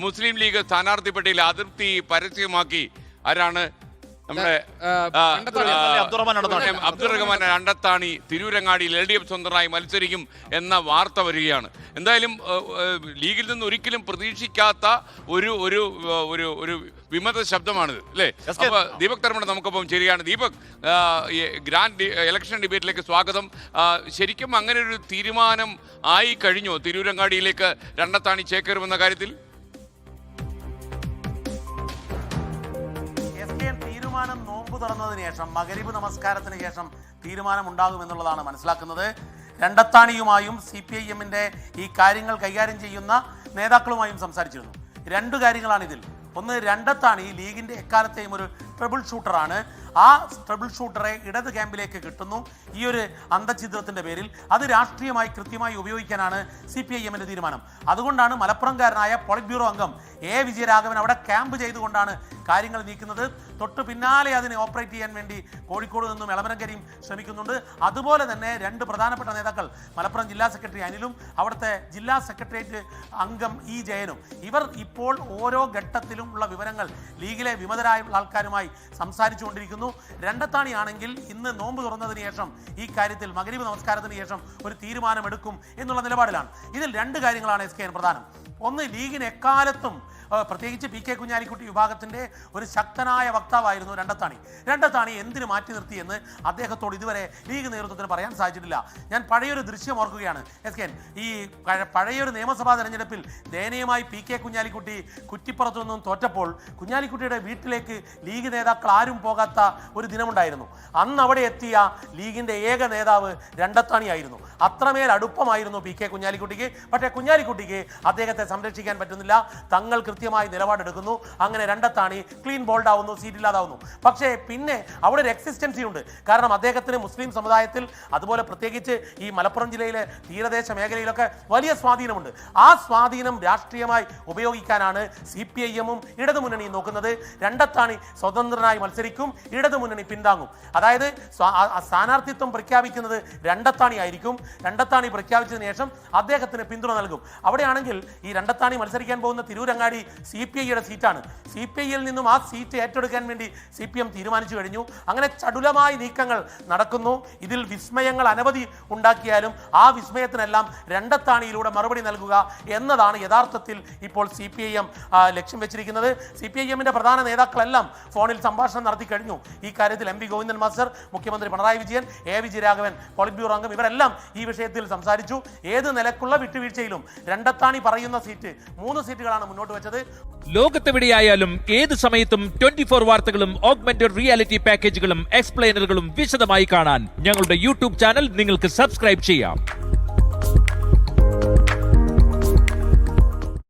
മുസ്ലിം league സ്ഥാനാർത്ഥി പട്ടികയിൽ അതൃപ്തി പരസ്യമാക്കി. ആരാണ്? നമ്മുടെ അബ്ദുറഹ്മാൻ രണ്ടത്താണി തിരൂരങ്ങാടിയിൽ LDF സ്വന്തമായി മത്സരിക്കും എന്ന വാർത്ത വരികയാണ്. എന്തായാലും ലീഗിൽ നിന്ന് ഒരിക്കലും പ്രതീക്ഷിക്കാത്ത ഒരു ഒരു ഒരു ഒരു വിമത ശബ്ദമാണിത്, അല്ലേ? അപ്പൊ ദീപക് തർമ്മണ നമുക്കൊപ്പം ശരിയാണ്. ദീപക്, ഗ്രാൻഡ് ഇലക്ഷൻ ഡിബേറ്റിലേക്ക് സ്വാഗതം. ശരിക്കും അങ്ങനെ ഒരു തീരുമാനം ആയി കഴിഞ്ഞോ തിരൂരങ്ങാടിയിലേക്ക് രണ്ടത്താണി ചേക്കേറുമെന്ന കാര്യത്തിൽ? തീരുമാനം നോമ്പ് തുറന്നതിന് ശേഷം, മഗ്‌രിബ് നമസ്കാരത്തിന് ശേഷം തീരുമാനം ഉണ്ടാകുമെന്നുള്ളതാണ് മനസ്സിലാക്കുന്നത്. രണ്ടത്താണിയുമായും CPIM-ന്റെ ഈ കാര്യങ്ങൾ കൈകാര്യം ചെയ്യുന്ന നേതാക്കളുമായും സംസാരിച്ചിരുന്നു. രണ്ട് കാര്യങ്ങളാണ് ഇതിൽ. ഒന്ന്, രണ്ടത്താണി ലീഗിൻ്റെ എക്കാലത്തെയും ഒരു ട്രബിൾ ഷൂട്ടറാണ്. ആ ട്രബിൾ ഷൂട്ടറെ ഇടത് ക്യാമ്പിലേക്ക് കിട്ടുന്നു ഈ ഒരു അന്തഛിദ്രത്തിൻ്റെ പേരിൽ. അത് രാഷ്ട്രീയമായി കൃത്യമായി ഉപയോഗിക്കാനാണ് CPIM-ന്റെ തീരുമാനം. അതുകൊണ്ടാണ് മലപ്പുറംകാരനായ പോളിറ്റ് ബ്യൂറോ അംഗം A. വിജയരാഘവൻ അവിടെ ക്യാമ്പ് ചെയ്തുകൊണ്ടാണ് കാര്യങ്ങൾ നീക്കുന്നത്. തൊട്ട് പിന്നാലെ അതിനെ ഓപ്പറേറ്റ് ചെയ്യാൻ വേണ്ടി കോഴിക്കോട് നിന്നും എളമരംകരിയും ശ്രമിക്കുന്നുണ്ട്. അതുപോലെ തന്നെ രണ്ട് പ്രധാനപ്പെട്ട നേതാക്കൾ, മലപ്പുറം ജില്ലാ സെക്രട്ടറി അനിലും അവിടുത്തെ ജില്ലാ സെക്രട്ടേറിയറ്റ് അംഗം E. ജയനും, ഇവർ ഇപ്പോൾ ഓരോ ഘട്ടത്തിലും ഉള്ള വിവരങ്ങൾ ലീഗിലെ വിമതരായ ആൾക്കാരുമായി സംസാരിച്ചുകൊണ്ടിരിക്കുന്നു. രണ്ടത്താണിയാണെങ്കിൽ ഇന്ന് നോമ്പ് തുറന്നതിന് ശേഷം ഈ കാര്യത്തിൽ മഗ്‌രിബ് നമസ്കാരത്തിന് ശേഷം ഒരു തീരുമാനമെടുക്കും എന്നുള്ള നിലപാടിലാണ്. ഇതിൽ രണ്ട് കാര്യങ്ങളാണ് SKN പ്രധാനം. ഒന്ന്, ലീഗിന് എക്കാലത്തും പ്രത്യേകിച്ച് PK കുഞ്ഞാലിക്കുട്ടി വിഭാഗത്തിൻ്റെ ഒരു ശക്തനായ വക്താവായിരുന്നു രണ്ടത്താണി. രണ്ടത്താണി എന്തിനു മാറ്റി നിർത്തിയെന്ന് അദ്ദേഹത്തോട് ഇതുവരെ ലീഗ് നേതൃത്വത്തിന് പറയാൻ സാധിച്ചിട്ടില്ല. ഞാൻ പഴയൊരു ദൃശ്യം ഓർക്കുകയാണ് SKN. ഈ പഴയൊരു നിയമസഭാ തെരഞ്ഞെടുപ്പിൽ ദയനീയമായി PK കുഞ്ഞാലിക്കുട്ടി കുറ്റിപ്പുറത്തു നിന്നും തോറ്റപ്പോൾ കുഞ്ഞാലിക്കുട്ടിയുടെ വീട്ടിലേക്ക് ലീഗ് നേതാക്കൾ ആരും പോകാത്ത ഒരു ദിനമുണ്ടായിരുന്നു. അന്ന് അവിടെ എത്തിയ ലീഗിൻ്റെ ഏക നേതാവ് രണ്ടത്താണിയായിരുന്നു. അത്രമേൽ അടുപ്പമായിരുന്നു PK കുഞ്ഞാലിക്കുട്ടിക്ക്. പക്ഷേ കുഞ്ഞാലിക്കുട്ടിക്ക് അദ്ദേഹത്തെ സംരക്ഷിക്കാൻ പറ്റുന്നില്ല. തങ്ങൾ കൃത്യമായി നിലപാടെടുക്കുന്നു. അങ്ങനെ രണ്ടത്താണി ക്ലീൻ ബോൾഡ് ആവുന്നു, സീറ്റില്ലാതാവുന്നു. പക്ഷേ പിന്നെ അവിടെ ഒരു എക്സിസ്റ്റൻസി ഉണ്ട്. കാരണം അദ്ദേഹത്തിന് മുസ്ലിം സമുദായത്തിൽ, അതുപോലെ പ്രത്യേകിച്ച് ഈ മലപ്പുറം ജില്ലയിലെ തീരദേശ മേഖലയിലൊക്കെ വലിയ സ്വാധീനമുണ്ട്. ആ സ്വാധീനം രാഷ്ട്രീയമായി ഉപയോഗിക്കാനാണ് CPIM-ഉം ഇടതുമുന്നണിയും നോക്കുന്നത്. രണ്ടത്താണി സ്വതന്ത്രനായി മത്സരിക്കും, ഇടതുമുന്നണി പിന്താങ്ങും. അതായത് സ്ഥാനാർത്ഥിത്വം പ്രഖ്യാപിക്കുന്നത് രണ്ടത്താണി ആയിരിക്കും. രണ്ടത്താണി പ്രഖ്യാപിച്ചതിന് ശേഷം അദ്ദേഹത്തിന് പിന്തുണ നൽകും. അവിടെയാണെങ്കിൽ ഈ രണ്ടത്താണി മത്സരിക്കാൻ പോകുന്ന തിരൂരങ്ങാടി CPI-യുടെ സീറ്റാണ്. CPI-യിൽ നിന്നും ആ സീറ്റ് ഏറ്റെടുക്കാൻ വേണ്ടി CPM തീരുമാനിച്ചു കഴിഞ്ഞു. അങ്ങനെ ചടുലമായ നീക്കങ്ങൾ നടക്കുന്നു. ഇതിൽ വിസ്മയങ്ങൾ അനവധി ഉണ്ടാക്കിയാലും ആ വിസ്മയത്തിനെല്ലാം രണ്ടത്താണിയിലൂടെ മറുപടി നൽകുക എന്നതാണ് യഥാർത്ഥത്തിൽ ഇപ്പോൾ CPIM ലക്ഷ്യം വെച്ചിരിക്കുന്നത്. CPIM-ന്റെ പ്രധാന നേതാക്കളെല്ലാം ഫോണിൽ സംഭാഷണം നടത്തി കഴിഞ്ഞു. ഈ കാര്യത്തിൽ MP ഗോവിന്ദൻ മാസ്റ്റർ, മുഖ്യമന്ത്രി Pinarayi Vijayan, A. Vijayaraghavan, polit bureau അംഗം, ഇവരെല്ലാം ഈ വിഷയത്തിൽ സംസാരിച്ചു. ഏത് നിലക്കുള്ള വിട്ടുവീഴ്ചയിലും രണ്ടത്താണി പറയുന്ന സീറ്റ് 3 സീറ്റുകളാണ് മുന്നോട്ട് വെച്ചത്. ലോകത്തെവിടെയായാലും ഏത് സമയത്തും 24 വാർത്തകളും ഓഗ്മെന്റഡ് റിയാലിറ്റി പാക്കേജുകളും എക്സ്പ്ലെയിനറുകളും വിശദമായി കാണാൻ ഞങ്ങളുടെ YouTube ചാനൽ നിങ്ങൾക്ക് സബ്സ്ക്രൈബ് ചെയ്യാം.